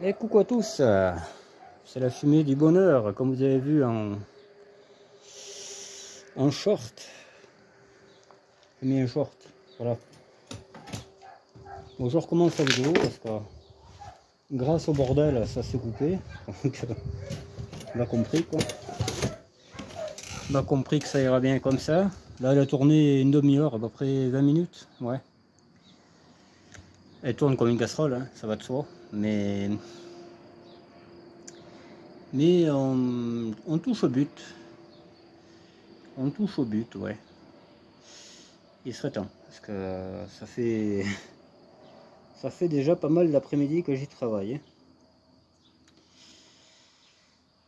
Et coucou à tous, c'est la fumée du bonheur, comme vous avez vu en short. J'ai mis un short, voilà. Bon, je recommence la vidéo parce que grâce au bordel, ça s'est coupé. Donc, on a compris quoi. On a compris que ça ira bien comme ça. Là, elle a tourné une demi-heure, à peu près 20 minutes, ouais. Elle tourne comme une casserole, hein, ça va de soi, mais on touche au but. On touche au but, ouais. Il serait temps, parce que ça fait ça fait déjà pas mal d'après-midi que j'y travaille.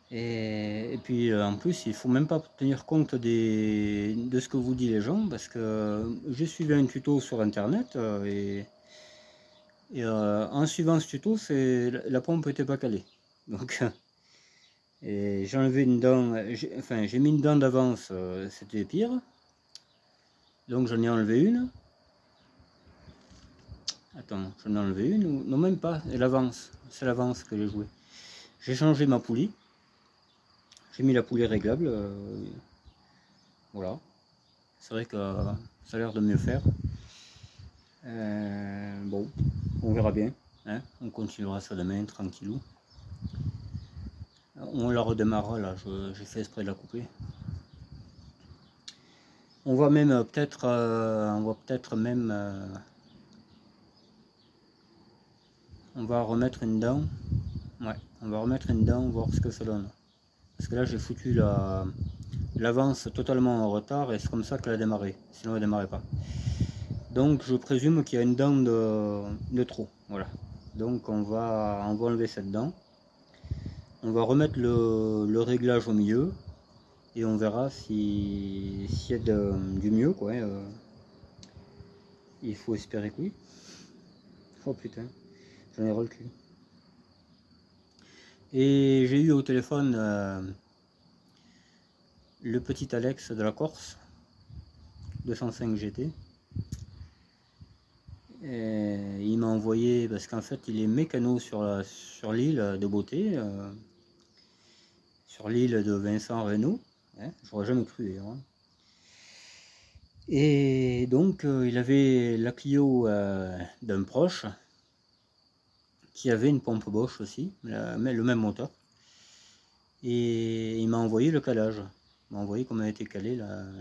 Et puis en plus, il faut même pas tenir compte de ce que vous disent les gens, parce que j'ai suivi un tuto sur internet en suivant ce tuto, la pompe n'était pas calée. Donc et j'ai enlevé une dent, j'ai mis une dent d'avance, c'était pire. Donc j'en ai enlevé une. Attends, j'en ai enlevé une ou non, même pas, et l'avance, c'est l'avance que j'ai joué. J'ai changé ma poulie. J'ai mis la poulie réglable, voilà. C'est vrai que ça a l'air de mieux faire. Bon, on verra bien. Hein, on continuera ça demain, tranquillou. On la redémarrera là, j'ai fait exprès de la couper. On va même peut-être même, on va remettre une dent. Ouais, on va remettre une dent, voir ce que ça donne. Parce que là j'ai foutu l'avance totalement en retard et c'est comme ça qu'elle a démarré. Sinon elle ne démarrait pas. Donc je présume qu'il y a une dent de trop. Voilà. Donc on va enlever cette dent. On va remettre le réglage au milieu. Et on verra s'il y a du mieux quoi. Il faut espérer que oui. Oh putain, j'en ai ras le cul. Et j'ai eu au téléphone le petit Alex de la Corse, 205 GT. Et il m'a envoyé, parce qu'en fait il est mécano sur l'île de Beauté, sur l'île de Vincent Reynaud, hein, j'aurais jamais cru d'ailleurs. Hein. Et donc il avait la Clio d'un proche qui avait une pompe Bosch aussi, le même moteur. Et il m'a envoyé le calage, il m'a envoyé comment a été calée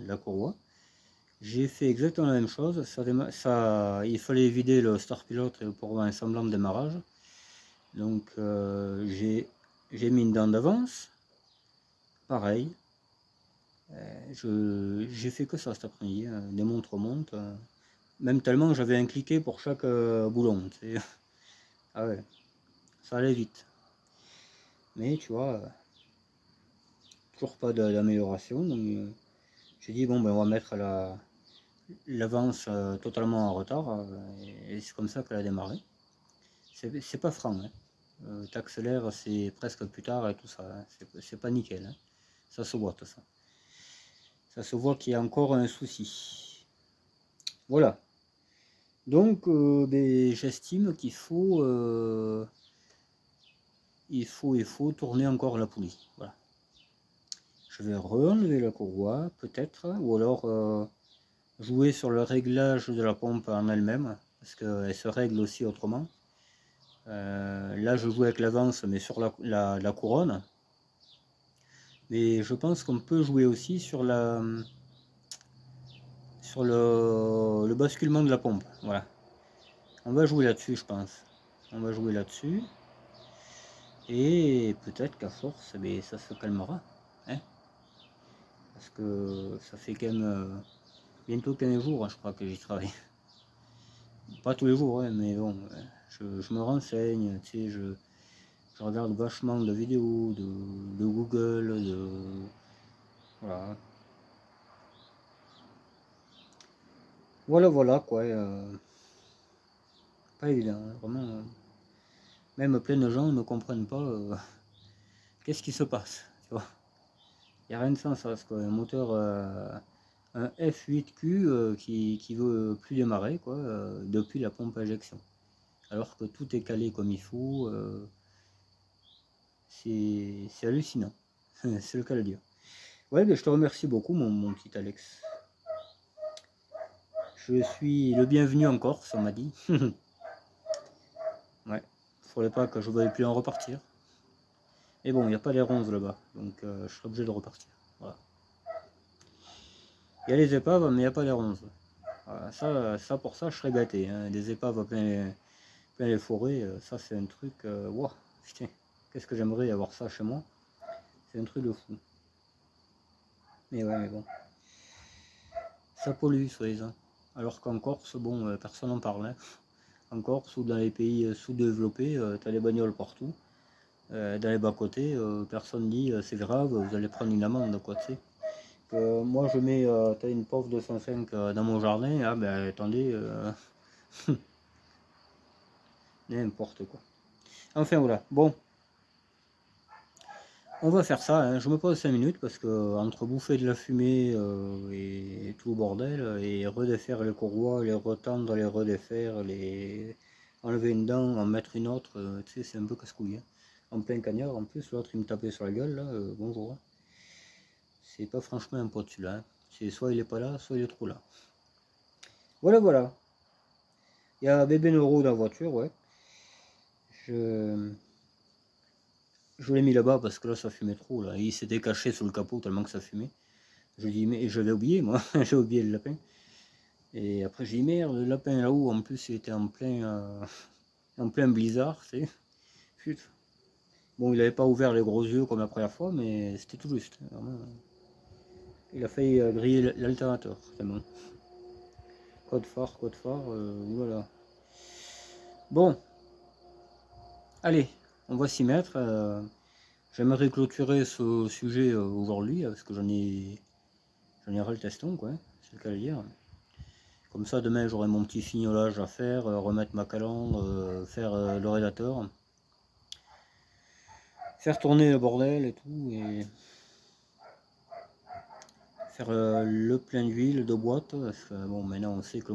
la courroie. J'ai fait exactement la même chose, il fallait vider le Star Pilot pour un semblant de démarrage. Donc j'ai mis une dent d'avance, pareil. J'ai fait que ça cet après-midi, des montres montent, même tellement j'avais un cliquet pour chaque boulon. Ah ouais, ça allait vite. Mais tu vois, toujours pas d'amélioration. Donc j'ai dit bon ben on va mettre l'avance totalement en retard et c'est comme ça qu'elle a démarré. C'est pas franc. Hein. T'accélères, c'est presque plus tard et tout ça. Hein. C'est pas nickel. Hein. Ça se voit tout ça. Ça se voit qu'il y a encore un souci. Voilà. Donc ben, j'estime qu'il faut, il faut tourner encore la poulie. Voilà. Je vais re-enlever la courroie peut-être, ou alors jouer sur le réglage de la pompe en elle-même, parce qu'elle se règle aussi autrement. Là je joue avec l'avance mais sur la couronne. Mais je pense qu'on peut jouer aussi sur le basculement de la pompe. Voilà. On va jouer là-dessus, je pense. On va jouer là-dessus. Et peut-être qu'à force, mais ça se calmera. Hein, parce que ça fait quand même bientôt 15 jours, hein, je crois que j'y travaille. Pas tous les jours, hein, mais bon, je me renseigne, tu sais, je regarde vachement de vidéos, de Google, voilà. Voilà quoi. Pas évident, hein, vraiment. Même plein de gens ne comprennent pas qu'est-ce qui se passe. Tu vois. Il n'y a rien de sens à ce quoi. Un moteur, un F8Q qui veut plus démarrer quoi, depuis la pompe à injection. Alors que tout est calé comme il faut. C'est hallucinant. C'est le cas de le dire. Ouais, mais je te remercie beaucoup, mon petit Alex. Je suis le bienvenu en Corse, on m'a dit. Ouais, faudrait pas que je ne veuille plus en repartir. Mais bon, il n'y a pas les ronces là-bas, donc je serai obligé de repartir. Voilà. Il y a les épaves, mais il n'y a pas les ronces. Voilà, ça pour ça, je serais gâté. Hein. Des épaves plein les forêts, ça c'est un truc... wow, putain, qu'est-ce que j'aimerais avoir ça chez moi. C'est un truc de fou. Mais ouais, mais bon. Ça pollue, soi-disant. Alors qu'en Corse, bon, personne n'en parle. Hein. En Corse ou dans les pays sous-développés, tu as des bagnoles partout. Dans les bas-côtés, personne dit c'est grave, vous allez prendre une amende, quoi, tu sais. Moi je mets t'as une pauvre 205 dans mon jardin, ah ben attendez, n'importe quoi. Enfin voilà, bon. On va faire ça, hein. Je me pose 5 minutes parce que entre bouffer de la fumée et tout le bordel, et redéfaire les courroies, les retendre, les redéfaire, les enlever une dent, en mettre une autre, tu sais, c'est un peu casse-couille. Hein. En plein cagnard, en plus, l'autre il me tapait sur la gueule, là, bonjour. Hein. C'est pas franchement un pote celui-là. Hein. C'est soit il est pas là, soit il est trop là. Voilà, voilà. Il y a bébé Neuro dans la voiture, ouais. Je l'ai mis là-bas parce que là ça fumait trop là. Il s'était caché sous le capot tellement que ça fumait. Je dis mais j'avais oublié moi, j'ai oublié le lapin. Et après j'ai dit merde, le lapin là-haut en plus il était en plein blizzard, c'est. Putain. Bon il avait pas ouvert les gros yeux comme la première fois mais c'était tout juste. Vraiment. Il a failli griller l'alternateur, c'est bon. Code phare, voilà. Bon. Allez, on va s'y mettre. J'aimerais clôturer ce sujet aujourd'hui parce que j'en ai ras le teston, quoi. C'est le cas de dire. Comme ça, demain, j'aurai mon petit fignolage à faire, remettre ma calandre, faire le rédateur, faire tourner le bordel et tout, et faire le plein d'huile de boîte. Parce que, bon, maintenant, on sait que le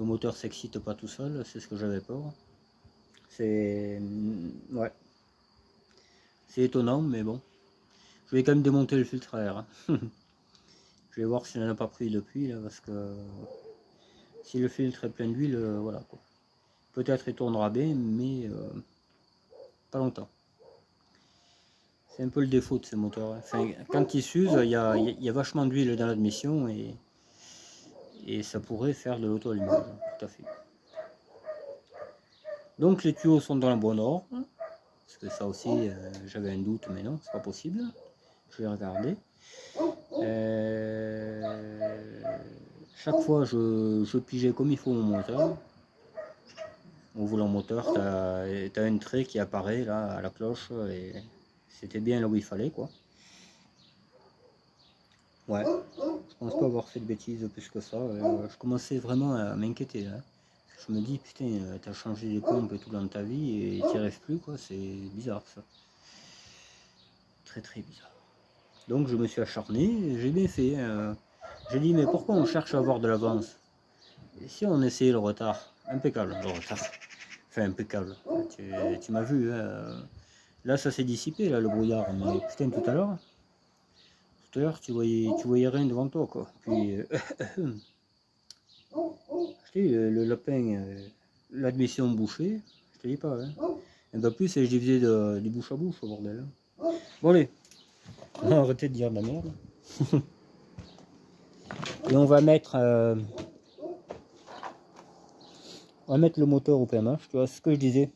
moteur s'excite pas tout seul. C'est ce que j'avais peur. C'est ouais. C'est étonnant, mais bon. Je vais quand même démonter le filtre à air. Hein. Je vais voir s'il n'en a pas pris depuis, là, parce que si le filtre est plein d'huile, voilà quoi. Peut-être il tournera bien, mais pas longtemps. C'est un peu le défaut de ces moteurs. Hein. Enfin, quand ils s'usent, il y a vachement d'huile dans l'admission et ça pourrait faire de l'auto-allumage, tout à fait. Donc les tuyaux sont dans le bon ordre. Parce que ça aussi, j'avais un doute, mais non, c'est pas possible. Je vais regarder. Chaque fois, je pigeais comme il faut mon moteur. Au volant moteur, tu as un trait qui apparaît là à la cloche et c'était bien là où il fallait, quoi. Ouais, je pense pas avoir fait de bêtises plus que ça. Je commençais vraiment à m'inquiéter. Hein. Je me dis, putain, t'as changé les pompes et tout dans ta vie et t'y arrives plus, quoi. C'est bizarre ça. Très très bizarre. Donc je me suis acharné, j'ai bien fait. J'ai dit, mais pourquoi on cherche à avoir de l'avance? Et si on essayait le retard? Impeccable, le retard. Enfin, impeccable. Tu m'as vu, hein. Là, ça s'est dissipé, là, le brouillard. Mais putain, tout à l'heure, tu voyais rien devant toi, quoi. Puis, je t'ai dit, le lapin, l'admission bouchée, je te dis pas, hein. Un peu plus, et je divisais du bouche à bouche, au bordel. Hein. Bon, allez, on va arrêter de dire de la merde. Et on va mettre le moteur au PMH, tu vois, ce que je disais.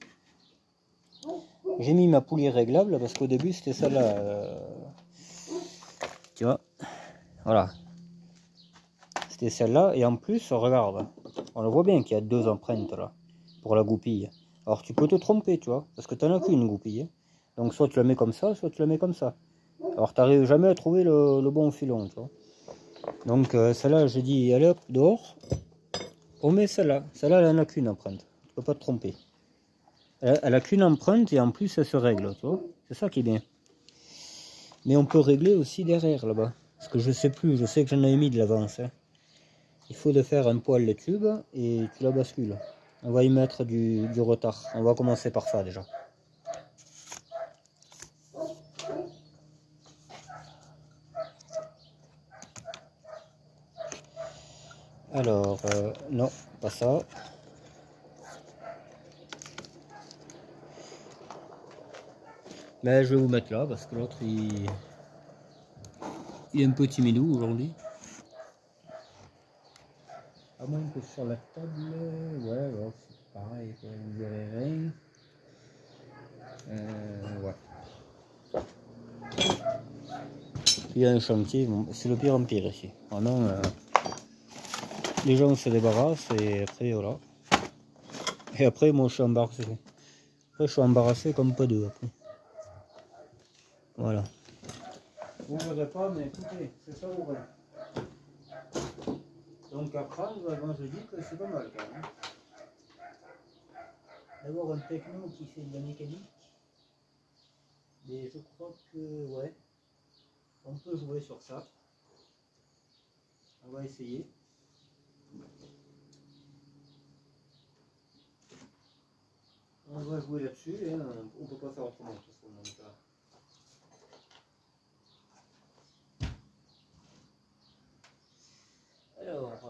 J'ai mis ma poulie réglable parce qu'au début c'était celle-là. Tu vois, voilà. C'était celle-là et en plus, regarde, on le voit bien qu'il y a 2 empreintes là pour la goupille. Alors tu peux te tromper, tu vois, parce que tu n'en as qu'une goupille. Donc soit tu la mets comme ça, soit tu la mets comme ça. Alors tu n'arrives jamais à trouver le bon filon, tu vois. Donc celle-là, j'ai dit, allez hop, dehors. On met celle-là. Celle-là, elle n'en a qu'une empreinte. Tu peux pas te tromper. Elle a qu'une empreinte et en plus elle se règle, tu vois. C'est ça qui est bien. Mais on peut régler aussi derrière là-bas. Parce que je sais plus, je sais que j'en avais mis de l'avance. Hein. Il faut de faire un poil de tube et tu la bascules. On va y mettre du retard. On va commencer par ça déjà. Alors, non, pas ça. Mais je vais vous mettre là parce que l'autre il est un peu timidou aujourd'hui. À moins que sur la table, ouais, bon, c'est pareil, vous verrez rien. Ouais. Il y a un chantier, bon, c'est le pire en pire ici. Vraiment, les gens se débarrassent et après voilà. Et après moi je suis embarrassé. Après je suis embarrassé comme pas deux après. Voilà. Vous ne verrez pas, mais écoutez, c'est ça vous verrez. Donc à prendre, moi je dis que c'est pas mal quand même. D'avoir un techno qui fait de la mécanique. Mais je crois que ouais, on peut jouer sur ça. On va essayer. On va jouer là-dessus et on peut pas faire autrement de toute façon. Donc, alors,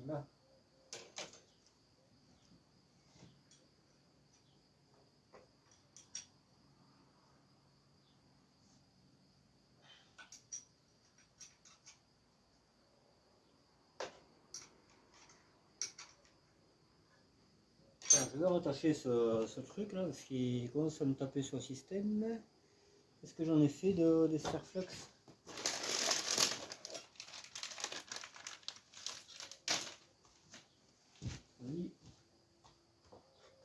là. Alors, je vais rattacher ce truc là parce qu'il commence à me taper sur le système. Qu'est-ce que j'en ai fait des Sparflux? Oui,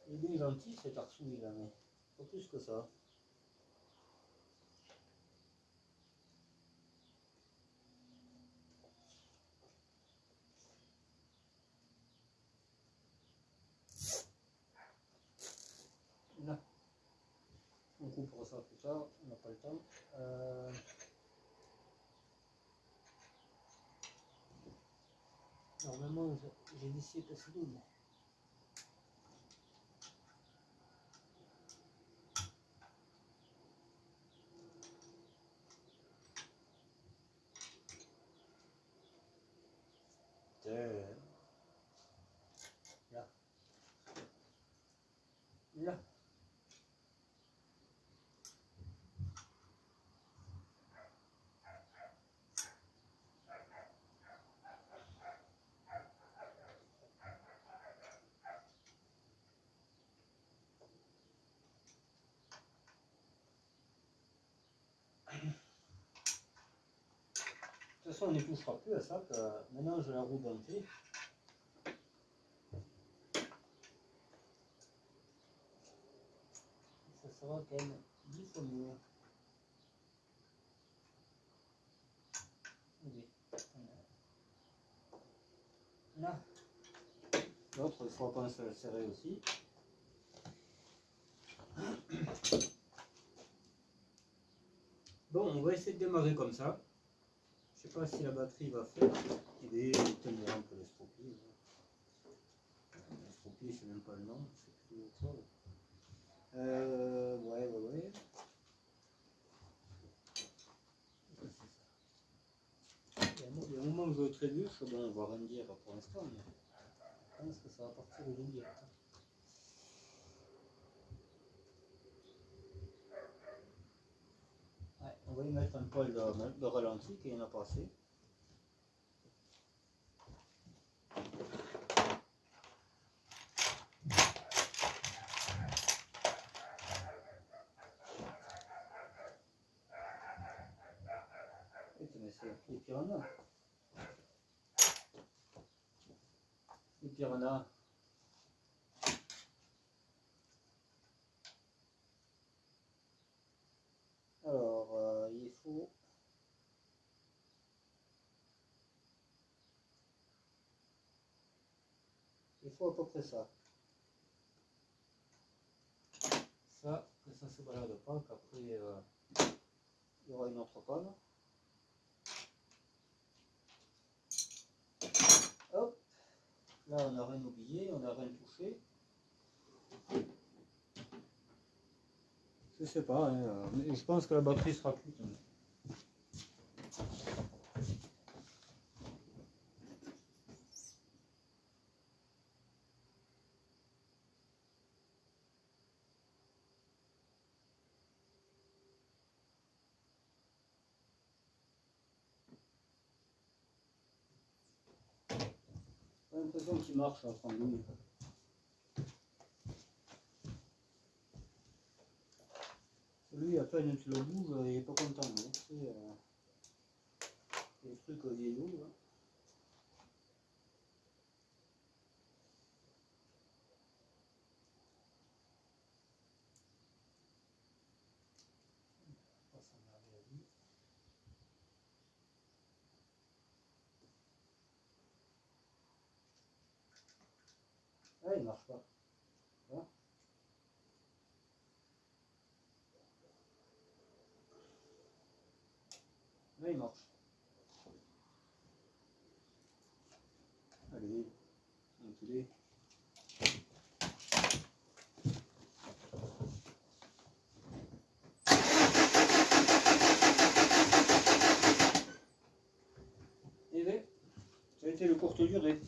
il est bien gentil cet arsouille là, mais pas plus que ça. Là, on coupera ça plus tard, on n'a pas le temps. Normalement, j'ai décidé que c'est double. Là. Là. De toute façon, on n'y touchera plus à ça. Maintenant, je la roue dentée. Ça sera quand même 10 fois mieux. Là. L'autre, il faudra qu'on se le serrer aussi. Bon, on va essayer de démarrer comme ça. Je sais pas si la batterie va faire. Il tenir un peu l'estropie. L'estropie, c'est même pas le nom, c'est plus autre chose. Ouais. Il y a un moment que je trébuche, bon, on va rien dire pour l'instant, mais je pense que ça va partir aujourd'hui. Ouais, on va y mettre un poil de ralenti qui en a passé. c'est les piranhas. Les piranhas. Alors, il faut à peu près ça. Ça, que ça se balade pas, qu'après il y aura une autre panne. Hop, là on n'a rien oublié, on n'a rien touché. Je sais pas, hein, mais je pense que la batterie sera cuite. J'ai l'impression qu'il marche à 100 000. Celui, à peine tu le bouges, il est pas content. Hein. C'est des trucs vieillots. Là. Ah, il marche pas. Voilà. Là, il marche. Allez, enculé. Et bien, ça a été le courte durée.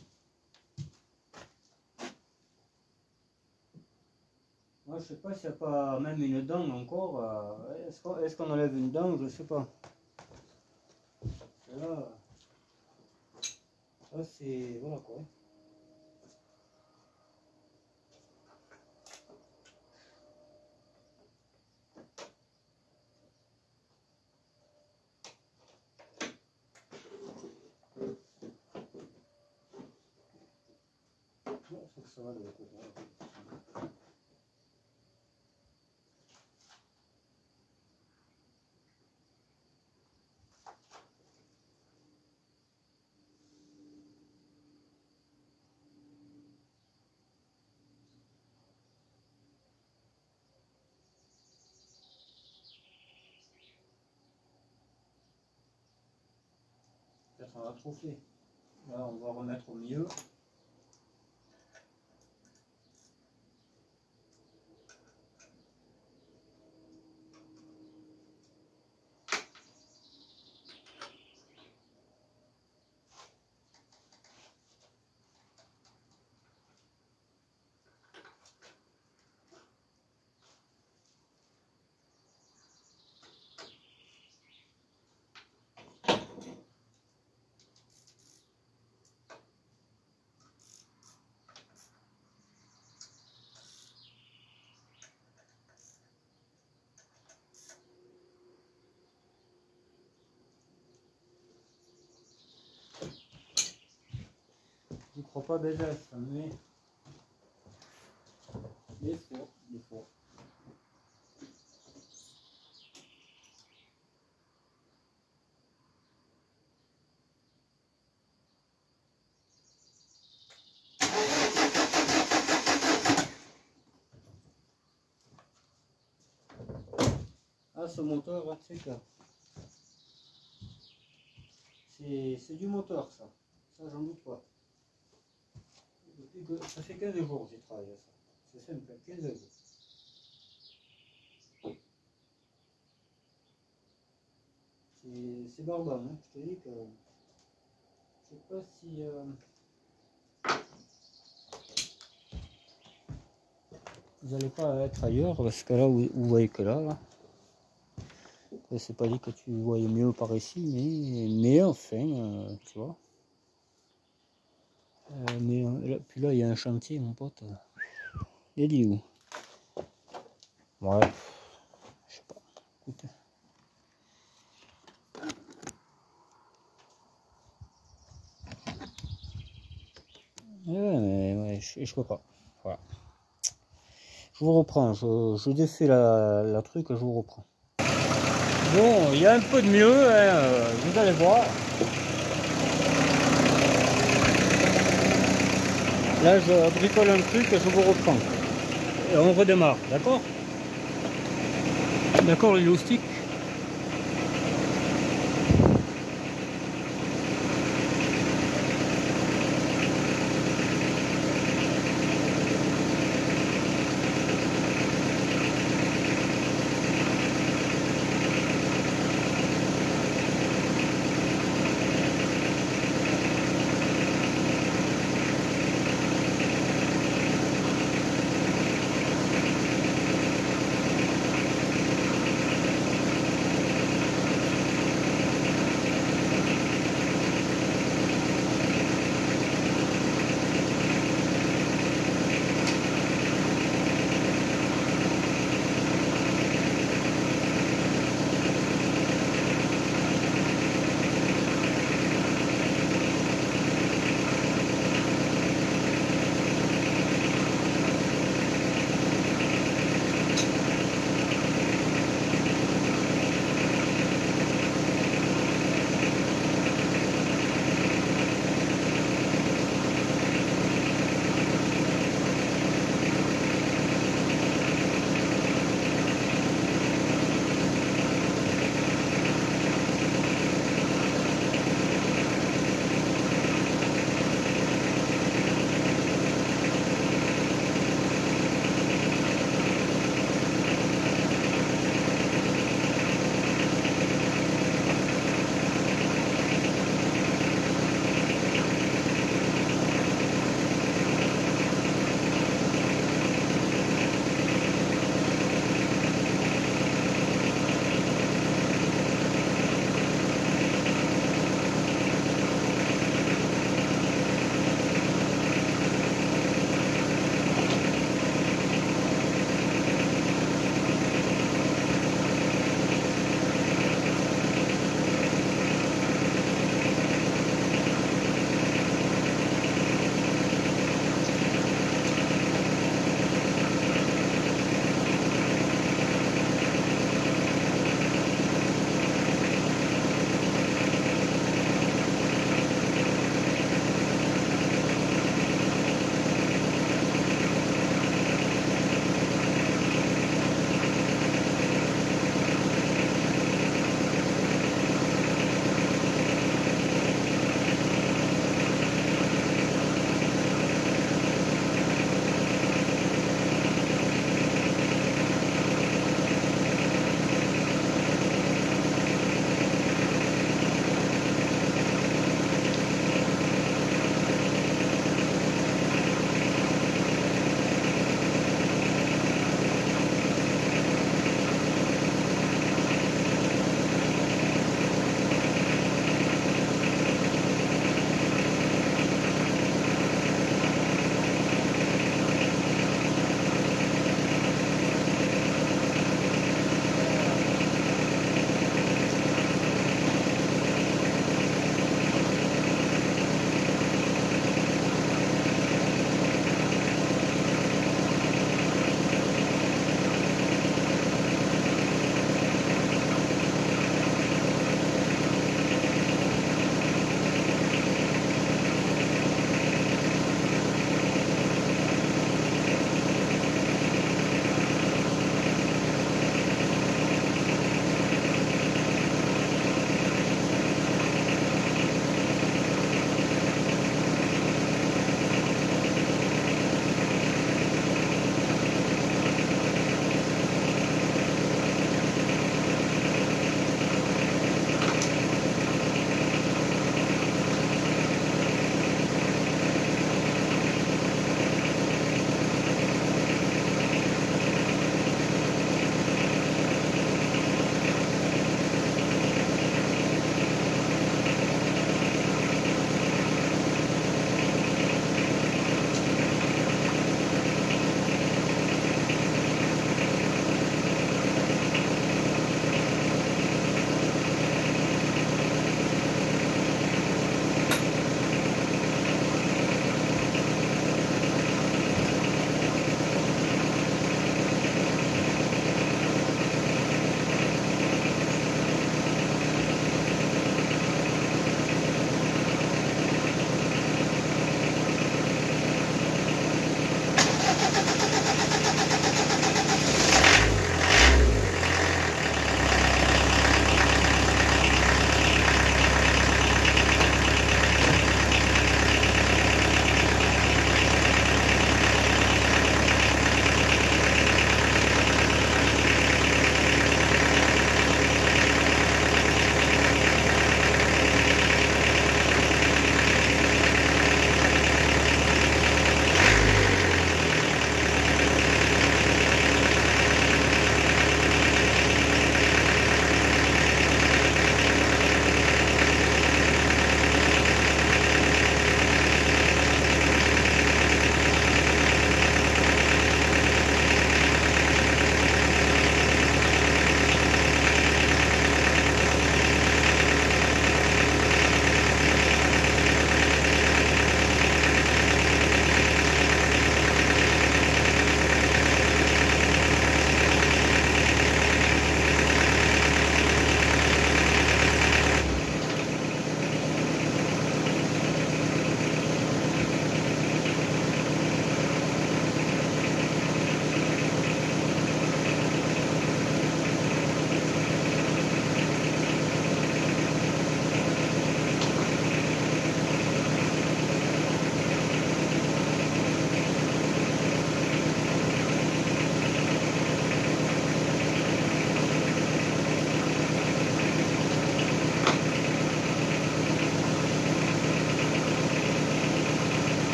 Moi, je sais pas s'il n'y a pas même une dent encore. Est-ce qu'on enlève une dent? Je sais pas. Là, ça c'est... Voilà quoi. Bon, faut que ça va de l'autre côté. Peut-être on va trop fait. Là, on va remettre au milieu. Je ne crois pas déjà ça, mais des fois, des fois. Ah, ce moteur, tu sais que c'est du moteur, ça. Ça, j'en doute pas. Depuis que ça fait 15 jours que j'ai travaillé à ça. C'est simple, 15 jours. C'est barbant, hein. Je te dis que je sais pas si vous n'allez pas être ailleurs, parce que là, vous voyez que là, c'est pas dit que tu voyais mieux par ici, mais enfin, tu vois. Puis là, il y a un chantier, mon pote. Il dit où? Ouais, je sais pas. Écoute. je peux pas. Voilà. Je vous reprends, je défais la truc, je vous reprends. Bon, il y a un peu de mieux, hein, vous allez voir. Là, je bricole un truc et je vous reprends. Et on redémarre, d'accord? D'accord, les loustiques?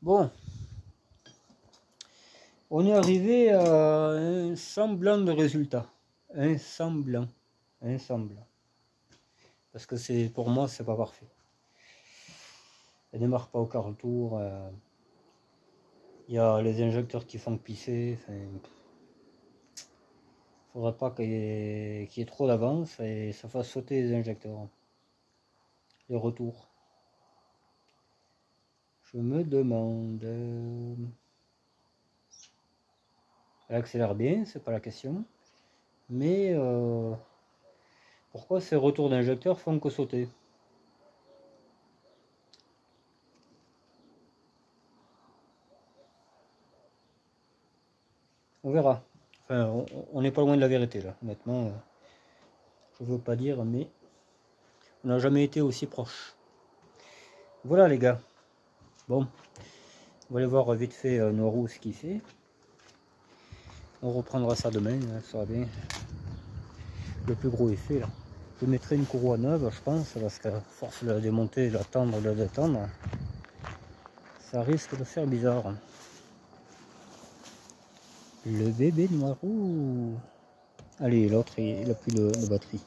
Bon, on est arrivé à un semblant de résultat. Un semblant. Parce que c'est pour moi, c'est pas parfait. Elle démarre pas au quart tour. Il y a les injecteurs qui font pisser. Faudrait pas qu'il y ait trop d'avance et ça fasse sauter les injecteurs. Les retours. Je me demande. Elle accélère bien, c'est pas la question. Mais pourquoi ces retours d'injecteurs font que sauter? On verra. Enfin, on n'est pas loin de la vérité là. Honnêtement, je veux pas dire, mais on n'a jamais été aussi proche. Voilà les gars. Bon, on va aller voir vite fait nos roues ce qu'il fait. On reprendra ça demain, hein, ça sera bien. Le plus gros effet là. Je mettrai une courroie neuve, je pense, parce qu'à force de la démonter, de la tendre, de la détendre, ça risque de faire bizarre. Le bébé noirou. Allez, l'autre, il a plus de batterie.